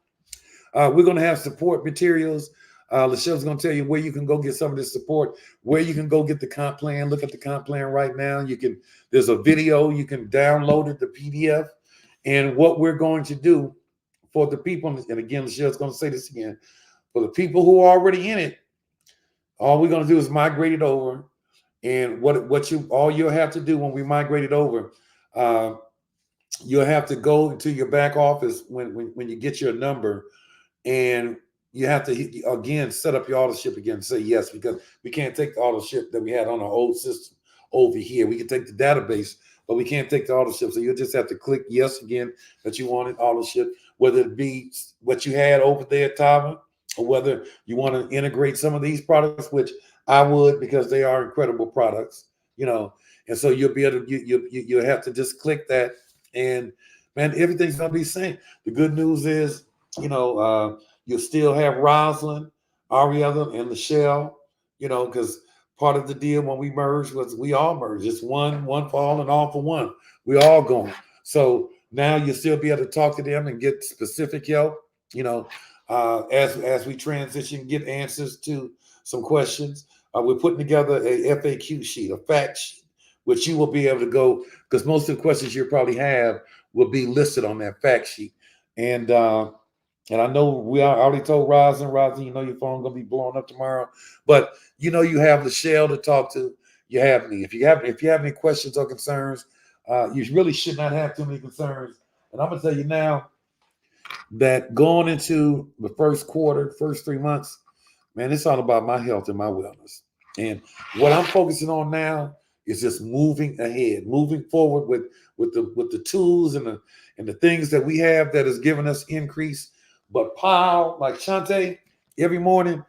we're gonna have support materials. Lachelle's going to tell you where you can go get some of this support, where you can go get the comp plan. Look at the comp plan right now. There's a video, you can download it, the PDF. And what we're going to do for the people, and again, Lachelle's going to say this again, for the people who are already in it, all we're going to do is migrate it over. And all you'll have to do when we migrate it over, you'll have to go into your back office when you get your number, and you have to, again, set up your auto-ship again and say yes, because we can't take the auto-ship that we had on our old system over here. We can take the database, but we can't take the auto-ship. So you'll just have to click yes again that you want it auto-ship, whether it be what you had over there at Tava, or whether you want to integrate some of these products, which I would, because they are incredible products, and so you'll be able to, you'll have to just click that, and man, everything's going to be the same. The good news is, you'll still have Rosalind, Ariella, and Lachelle, because part of the deal when we merged was we all merged. It's one for all and all for one. We all going. So now you'll still be able to talk to them and get specific help, as we transition, get answers to some questions. We're putting together a FAQ sheet, a fact sheet, which you will be able to go, because most of the questions you probably have will be listed on that fact sheet. And I know I already told Rosin, your phone gonna be blowing up tomorrow. But you have Lachelle to talk to. You have me. If you have any questions or concerns, you really should not have too many concerns. And I'm gonna tell you now that going into the first quarter, first 3 months, man, it's all about my health and my wellness. And what I'm focusing on now is just moving ahead, moving forward with the tools and the things that we have that has given us increase. But Paul, like Shantae, every morning,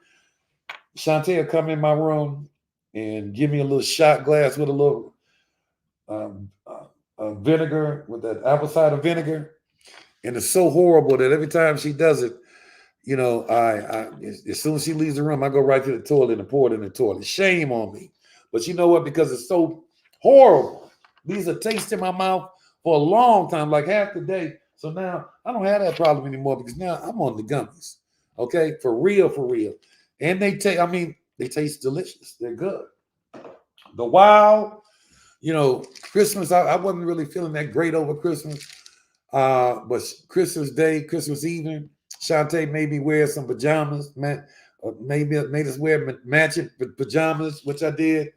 Shantae will come in my room and give me a little shot glass with a little vinegar, with that apple cider vinegar. And it's so horrible that every time she does it, I as soon as she leaves the room, I go right to the toilet and pour it in the toilet. Shame on me. But you know what? Because it's so horrible, these are taste in my mouth for a long time, like half the day. So now I don't have that problem anymore, because now I'm on the gummies. Okay, for real. And they taste delicious. They're good. The Wow, Christmas, I wasn't really feeling that great over Christmas. But Christmas Day, Christmas evening, Shantae made me wear some pajamas, man. Made us wear matching pajamas, which I did.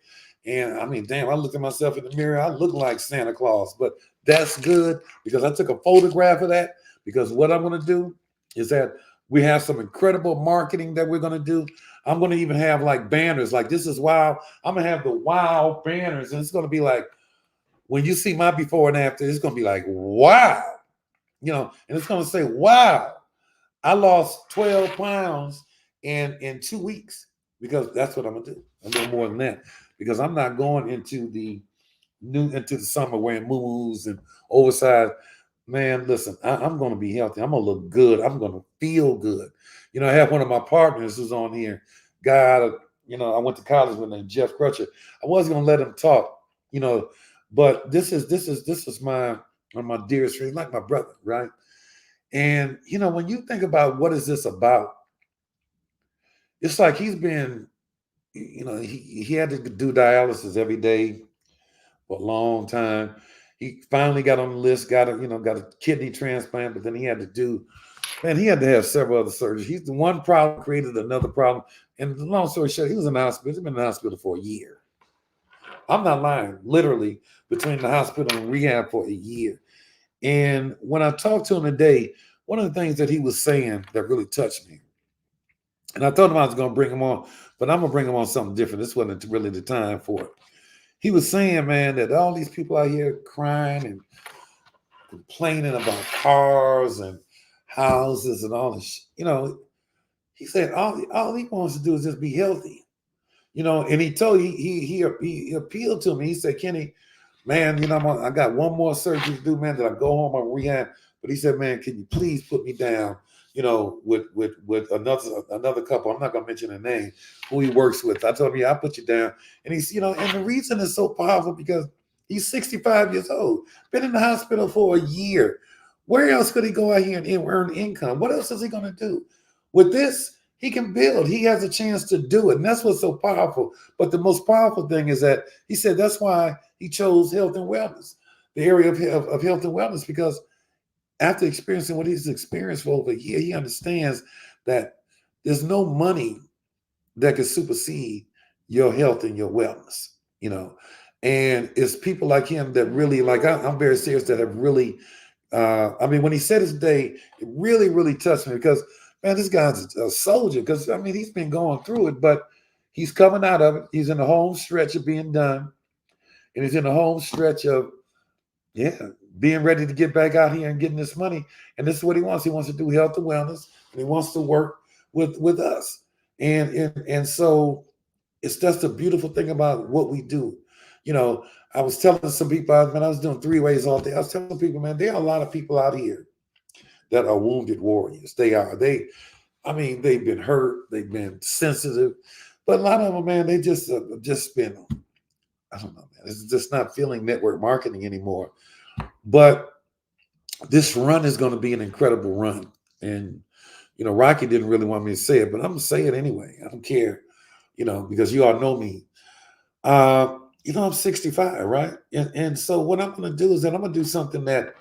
And I mean, damn, I looked at myself in the mirror. I look like Santa Claus, but that's good, because I took a photograph of that. Because what I'm going to do is that we have some incredible marketing that we're going to do. I'm going to even have like banners, like this is wow. I'm going to have the wow banners, and it's going to be like, when you see my before and after, it's going to be like, wow, and it's going to say, wow, I lost 12 pounds in 2 weeks. because that's what I'm gonna do. I'm doing more than that because I'm not going into the summer wearing moo and oversized. Man, listen, I'm going to be healthy. I'm going to look good. I'm going to feel good. You know, I have one of my partners who's on here, guy, you know, I went to college with named Jeff Crutcher. I wasn't going to let him talk, you know, but this is my one of my dearest friends, like my brother, right? And you know, when you think about what is this about, it's like he's been, you know, he had to do dialysis every day for a long time. He finally got on the list, got a kidney transplant, but then he had to do, man, he had to have several other surgeries. He's the one problem created another problem. And long story short, he was in the hospital. He's been in the hospital for a year. I'm not lying, literally between the hospital and rehab for a year. And when I talked to him today, one of the things that he was saying that really touched me, and I told him I was going to bring him on, but I'm going to bring him on something different. This wasn't really the time for it. He was saying, man, that all these people out here crying and complaining about cars and houses and all this, you know, he said all he wants to do is just be healthy, you know. And he told he appealed to me. He said, Kenny, man, you know, I got one more surgery to do, man. That I go home on rehab. But he said, man, can you please put me down, you know, with another couple. I'm not gonna mention a name who he works with. I told him, yeah, I'll put you down. And he's, you know, and the reason is so powerful because he's 65 years old, been in the hospital for a year. Where else could he go out here and earn income? What else is he gonna do? With this, he can build. He has a chance to do it. And that's what's so powerful. But the most powerful thing is that he said that's why he chose health and wellness, the area of health and wellness, because after experiencing what he's experienced for over a year, he understands that there's no money that can supersede your health and your wellness, you know. And it's people like him that really, like, I'm very serious, that have really, I mean, when he said his day, it really, really touched me because, man, this guy's a soldier. Because, I mean, he's been going through it, but he's coming out of it. He's in the home stretch of being done. And he's in the home stretch of, yeah, being ready to get back out here and getting this money. And this is what he wants. He wants to do health and wellness, and he wants to work with us. And so it's just a beautiful thing about what we do. You know, I was telling some people, man, I was doing 3 ways all day. I was telling people, man, there are a lot of people out here that are wounded warriors. They are. I mean, they've been hurt, they've been sensitive, but a lot of them, man, they just been, I don't know, man. It's just not feeling network marketing anymore. But this run is going to be an incredible run. And, you know, Rocky didn't really want me to say it, but I'm going to say it anyway. I don't care, you know, because you all know me. You know, I'm 65, right? And so what I'm going to do is that I'm going to do something that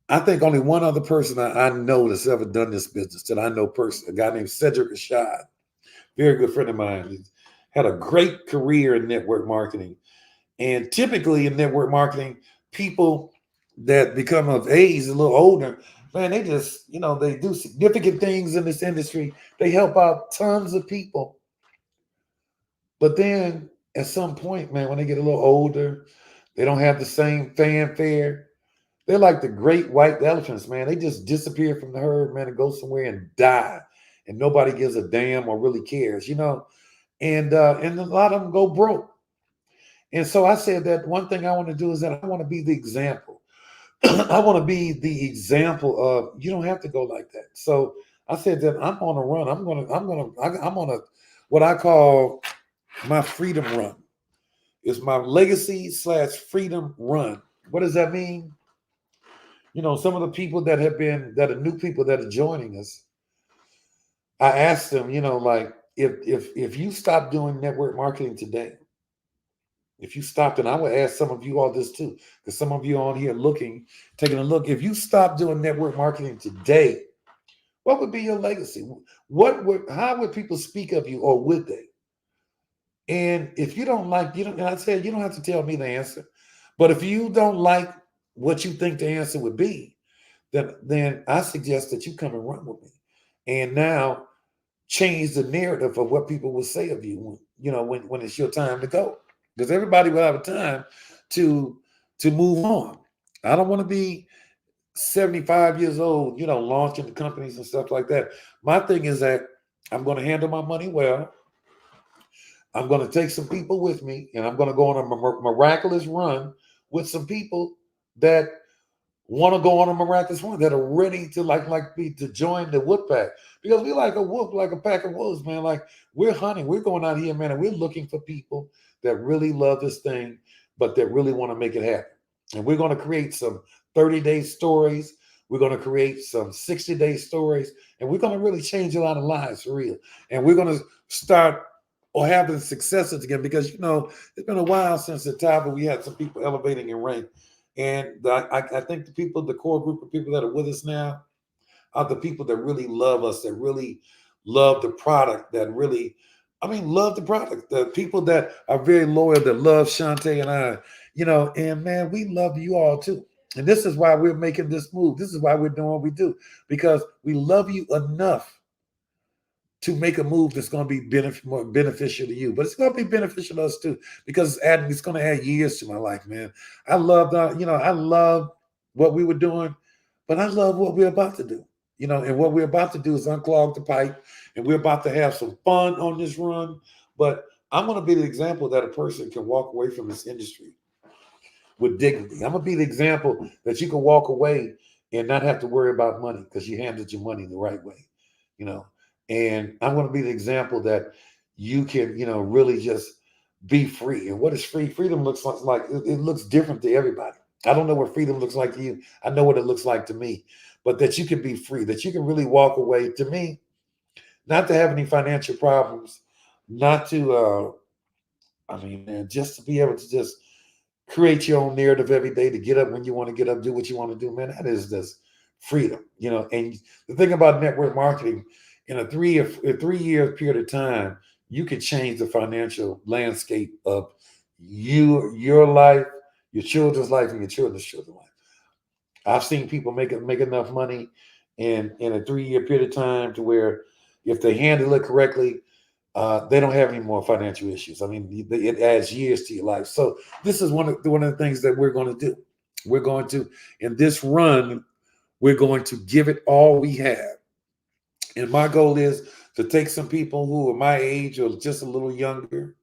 I think only one other person I know that's ever done this business that I know personally, a guy named Cedric Rashad, very good friend of mine. He's had a great career in network marketing. And typically in network marketing, people that become of age, a little older, man, they just, you know, they do significant things in this industry. They help out tons of people. But then at some point, man, when they get a little older, they don't have the same fanfare. They're like the great white elephants, man. They just disappear from the herd, man, and go somewhere and die. And nobody gives a damn or really cares, you know. And a lot of them go broke. And so I said that one thing I want to do is that I want to be the example. I want to be the example of you don't have to go like that. So I said that I'm on a run. I'm on a what I call my freedom run. It's my legacy / freedom run. What does that mean? You know, some of the people that are new people that are joining us, I asked them, you know, like if you stop doing network marketing today, if you stopped, and I would ask some of you all this too, because some of you on here taking a look, if you stop doing network marketing today, what would be your legacy? How would people speak of you, or would they? And if you don't like, and I said, you don't have to tell me the answer, but if you don't like what you think the answer would be, then I suggest that you come and run with me. And now change the narrative of what people will say of you when it's your time to go. Because everybody will have a time to move on. I don't want to be 75 years old, you know, launching the companies and stuff like that. My thing is that I'm going to handle my money well. I'm going to take some people with me, and I'm going to go on a miraculous run with some people that want to go on a miraculous run, that are ready to like me to join the wolf pack, because we like a wolf, like a pack of wolves, man. Like we're hunting, we're going out here, man, and we're looking for people that really love this thing, but that really want to make it happen. And we're going to create some 30-day stories. We're going to create some 60-day stories, and we're going to really change a lot of lives for real. And we're going to start or having successes again, because it's been a while since the Tava we had some people elevating in rank. And I think the core group of people that are with us now are the people that really love us, that really love the product, that really, love the product. The people that are very loyal, that love Shantae and I, and man, we love you all too. And this is why we're making this move. This is why we're doing what we do, because we love you enough to make a move that's going to be more beneficial to you, but it's going to be beneficial to us too, because it's going to add years to my life, man. I love I love what we were doing, but I love what we're about to do, and what we're about to do is unclog the pipe, and we're about to have some fun on this run. But I'm going to be the example that a person can walk away from this industry with dignity. I'm going to be the example that you can walk away and not have to worry about money, because you handled your money the right way, you know. And I'm going to be the example that you can, really just be free. And what is free? Freedom looks like it looks different to everybody. I don't know what freedom looks like to you. I know what it looks like to me. But that you can be free, that you can really walk away, to me, not to have any financial problems, not to, man, just to be able to just create your own narrative every day, to get up when you want to get up, do what you want to do, man. That is just freedom, And the thing about network marketing, in a 3-year period of time, you can change the financial landscape of your life, your children's life, and your children's children's life. I've seen people make enough money in a 3-year period of time to where, if they handle it correctly, they don't have any more financial issues. It adds years to your life. So this is one of the things that we're going to do. We're going to, in this run, we're going to give it all we have. And my goal is to take some people who are my age or just a little younger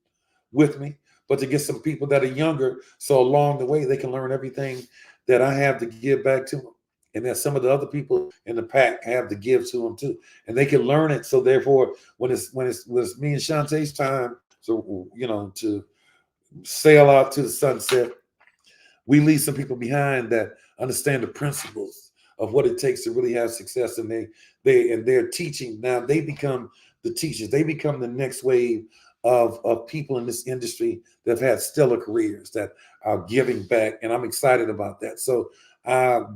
with me, but to get some people that are younger, so along the way they can learn everything that I have to give back to them, and that some of the other people in the pack have to give to them too, and they can learn it. So therefore, when it's me and Shantae's time, so to sail out to the sunset, we leave some people behind that understand the principles of what it takes to really have success, and they're teaching now. They become the teachers. They become the next wave of people in this industry that have had stellar careers, that are giving back, and I'm excited about that. So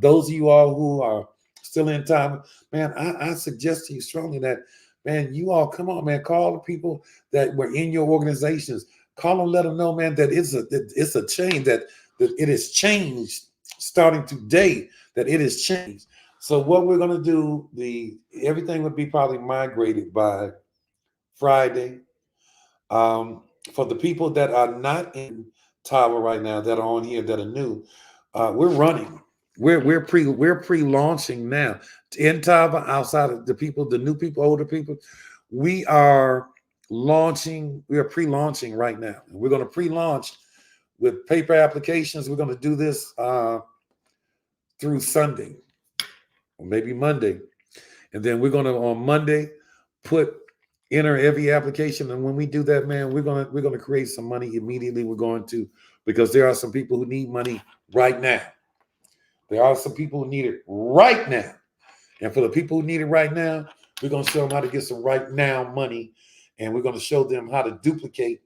those of you all who are still in time, man, I suggest to you strongly that, man, you all come on, man, call the people that were in your organizations, call them, let them know, man, that it's a change, that it has changed starting today, that it has changed. So what we're going to do, everything would be probably migrated by Friday. For the people that are not in Tava right now, that are on here, that are new, we're running. We're pre-launching now in Tava. Outside of the people, the new people, older people, we are launching. We are pre-launching right now. We're going to pre-launch with paper applications. We're going to do this through Sunday or maybe Monday, and then we're going to, on Monday, enter every application. And when we do that, man, we're gonna create some money immediately. We're going to, because there are some people who need money right now. There are some people who need it right now. And for the people who need it right now, we're gonna show them how to get some right now money, and we're gonna show them how to duplicate,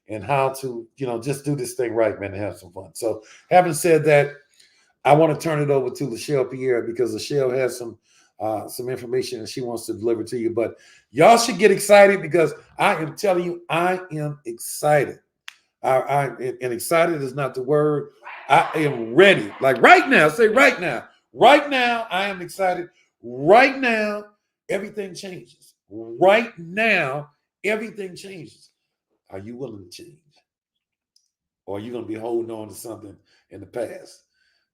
and how to, just do this thing right, man, and have some fun. So, having said that, I want to turn it over to Lachelle Pierre, because Lachelle has some information that she wants to deliver to you. But y'all should get excited, because I am telling you, I am excited. And excited is not the word. I am ready. Like right now, say right now. Right now, I am excited. Right now, everything changes. Right now, everything changes. Are you willing to change? Or are you going to be holding on to something in the past?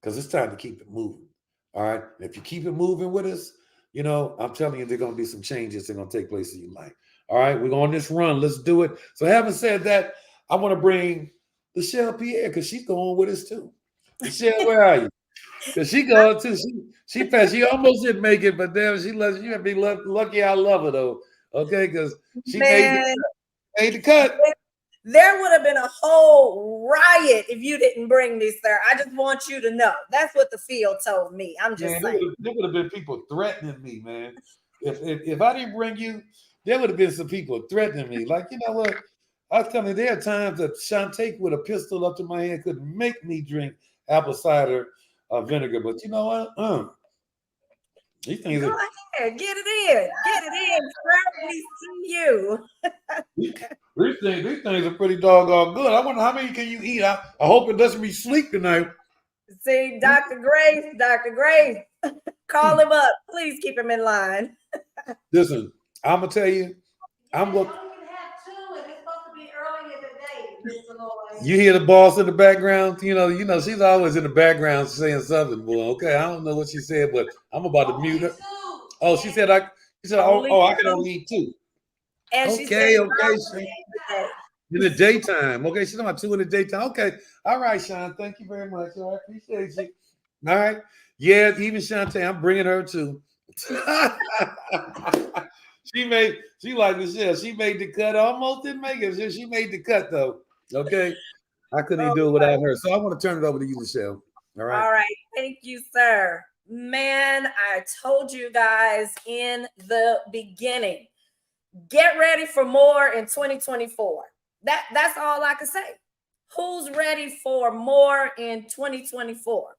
Because it's time to keep it moving. All right. And if you keep it moving with us, I'm telling you, there are going to be some changes that are going to take place in your life. All right, we're on this run. Let's do it. So having said that, I want to bring Michelle Pierre because she's going with us too. Michelle, where are you? Because she going too. She passed. She almost didn't make it, but damn, she loves you. Be lucky. I love her though. Okay, because she
Man,
made the cut.
there would have been a whole riot if you didn't bring me, sir. I just want you to know. That's what the field told me. I'm just saying.
There would have been people threatening me, man. If I didn't bring you, there would have been some people threatening me. Like, you know what? I was telling you, there are times that Shantae with a pistol up to my head could make me drink apple cider vinegar. But you know what? These things
Go
are
ahead, get it in. Get it in. Proudly see you.
these things are pretty doggone good. I wonder how many can you eat? I hope it doesn't be sleep tonight.
See, Dr. Grace, call him up. Please keep him in line.
Listen, I'm gonna tell you, I'm going. You hear the boss in the background? You know, she's always in the background saying something. Boy, okay, I don't know what she said, but I'm about to mute her. Oh, she said I can only eat two.
And
okay. In the daytime. Okay, she's talking about two in the daytime. Okay. All right, Sean. Thank you very much. I appreciate you. All right. Yeah, even Shantae, I'm bringing her too. She like Michelle. She made the cut. Almost didn't make it. She made the cut though. Okay. I couldn't even do it without her. So I want to turn it over to you, Michelle. All right.
All right. Thank you, sir. Man, I told you guys in the beginning, get ready for more in 2024. That's all I can say. Who's ready for more in 2024?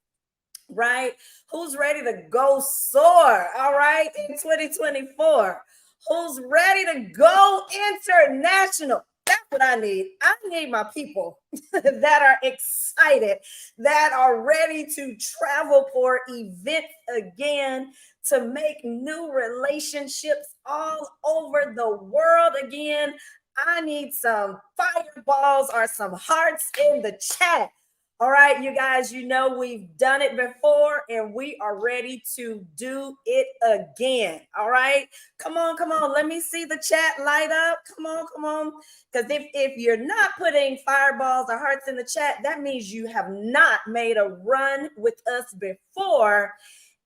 Right? Who's ready to go soar? All right, in 2024. Who's ready to go international? That's what I need. I need my people that are excited, that are ready to travel for events again, to make new relationships all over the world again. I need some fireballs or some hearts in the chat. All right, you guys, you know we've done it before and we are ready to do it again. All right, come on. Let me see the chat light up. Come on. Because if you're not putting fireballs or hearts in the chat, that means you have not made a run with us before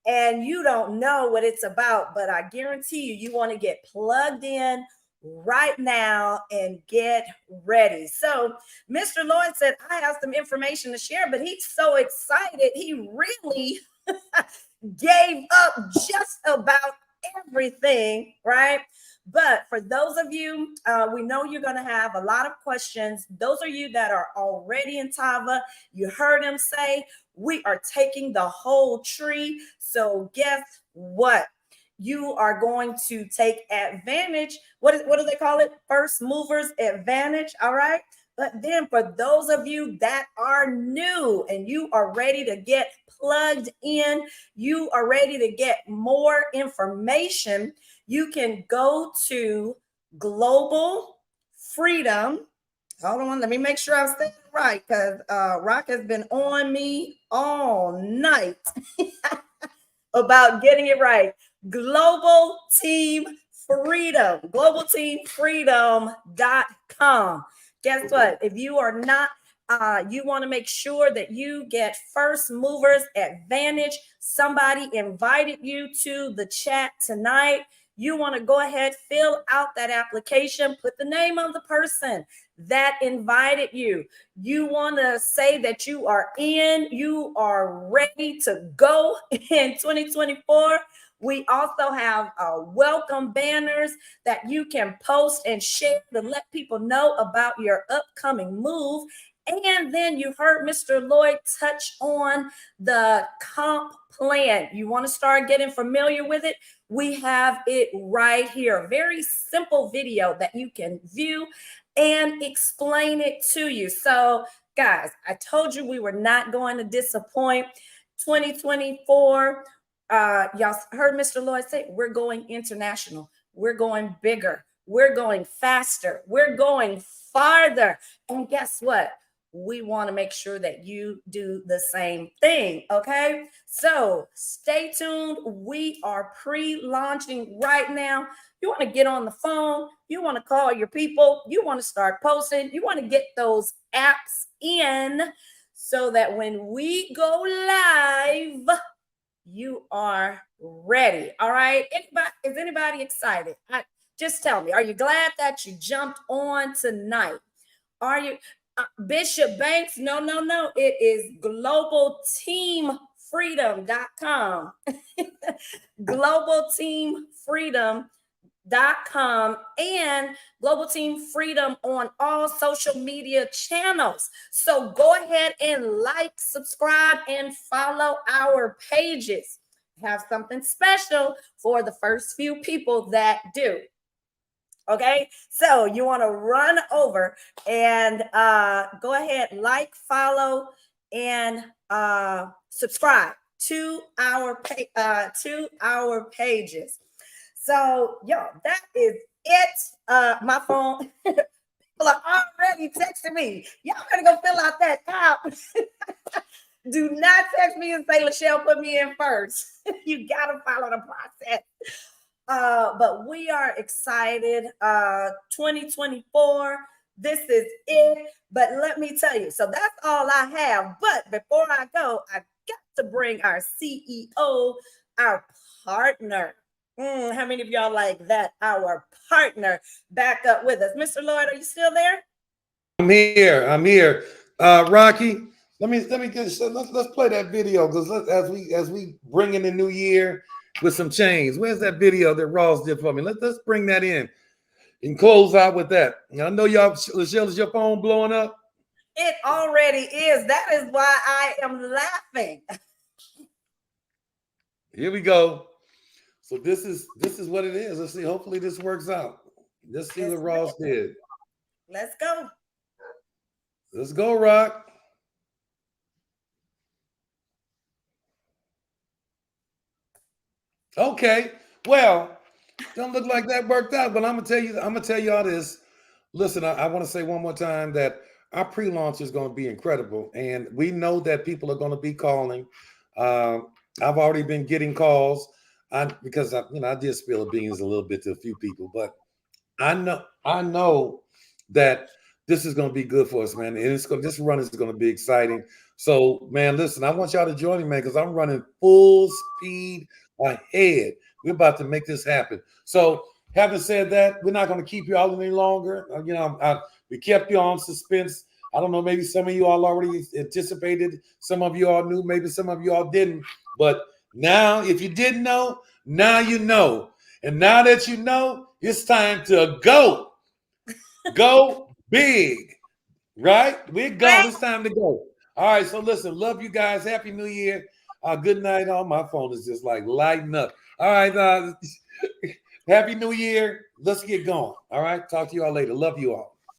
and you don't know what it's about. But I guarantee you want to get plugged in right now and get ready. So Mr. Lloyd said, I have some information to share, but he's so excited. He really gave up just about everything, right? But for those of you, we know you're going to have a lot of questions. Those are you that are already in Tava. You heard him say, we are taking the whole tree. So guess what? You are going to take advantage. What do they call it? First movers advantage. All right. But then for those of you that are new and you are ready to get plugged in, you are ready to get more information, you can go to Global Freedom. Hold on, let me make sure I'm saying it right because Rock has been on me all night about getting it right. Global Team Freedom, globalteamfreedom.com. Guess what? If you are not, you want to make sure that you get first movers advantage. Somebody invited you to the chat tonight. You want to go ahead, fill out that application, put the name of the person that invited you. You want to say that you are in, you are ready to go in 2024. We also have welcome banners that you can post and share to let people know about your upcoming move. And then you heard Mr. Lloyd touch on the comp plan. You want to start getting familiar with it? We have it right here. A very simple video that you can view and explain it to you. So, guys, I told you we were not going to disappoint. 2024. Y'all heard Mr. Lloyd say, we're going international. We're going bigger. We're going faster. We're going farther. And guess what? we want to make sure that you do the same thing. Okay. So stay tuned. We are pre-launching right now. You want to get on the phone, you want to call your people, you want to start posting, you want to get those apps in so that when we go live, you are ready. All right. Is anybody excited? Just tell me, are you glad that you jumped on tonight? Are you Bishop Banks? No, no, no. It is globalteamfreedom.com. globalteamfreedom.com and Global Team Freedom on all social media channels. So go ahead and like, subscribe, and follow our pages. Have something special for the first few people that do. Okay, so you want to run over and go ahead, like, follow, and subscribe to our pages. So, yo, that is it. My phone. People are already texting me. Y'all better go fill out that top. Do not text me and say, Lachelle, put me in first. You gotta follow the process. But we are excited. 2024, this is it. But let me tell you, so that's all I have. But before I go, I got to bring our CEO, our partner. How many of y'all like that? Our partner back up with us. Mr. Lloyd, are you still there?
I'm here. I'm here. Rocky, let's play that video because as we bring in the new year with some change. Where's that video that Ross did for me? Let's bring that in and close out with that. I know y'all, Lachelle, is your phone blowing up?
It already is. That is why I am laughing.
Here we go. So this is what it is. Let's see. Hopefully this works out. Let's see what Ross did.
Let's go.
Let's go, Rock. Okay. Well, don't look like that worked out, but I'm gonna tell you all this. Listen, I want to say one more time that our pre-launch is going to be incredible, and we know that people are going to be calling. I've already been getting calls because I did spill the beans a little bit to a few people, but I know that this is going to be good for us, man. And this run is going to be exciting. So, man, listen, I want y'all to join me, man, because I'm running full speed ahead. We're about to make this happen. So, having said that, we're not going to keep you all any longer. We kept you on suspense. I don't know, maybe some of you all already anticipated. Some of you all knew, maybe some of you all didn't. But now, if you didn't know, now you know. And now that you know, it's time to go. Go big. Right? We're gone. It's time to go. All right. So listen, love you guys. Happy New Year. Good night. On my phone is just like lighting up. All right. Happy New Year. Let's get going. All right. Talk to you all later. Love you all.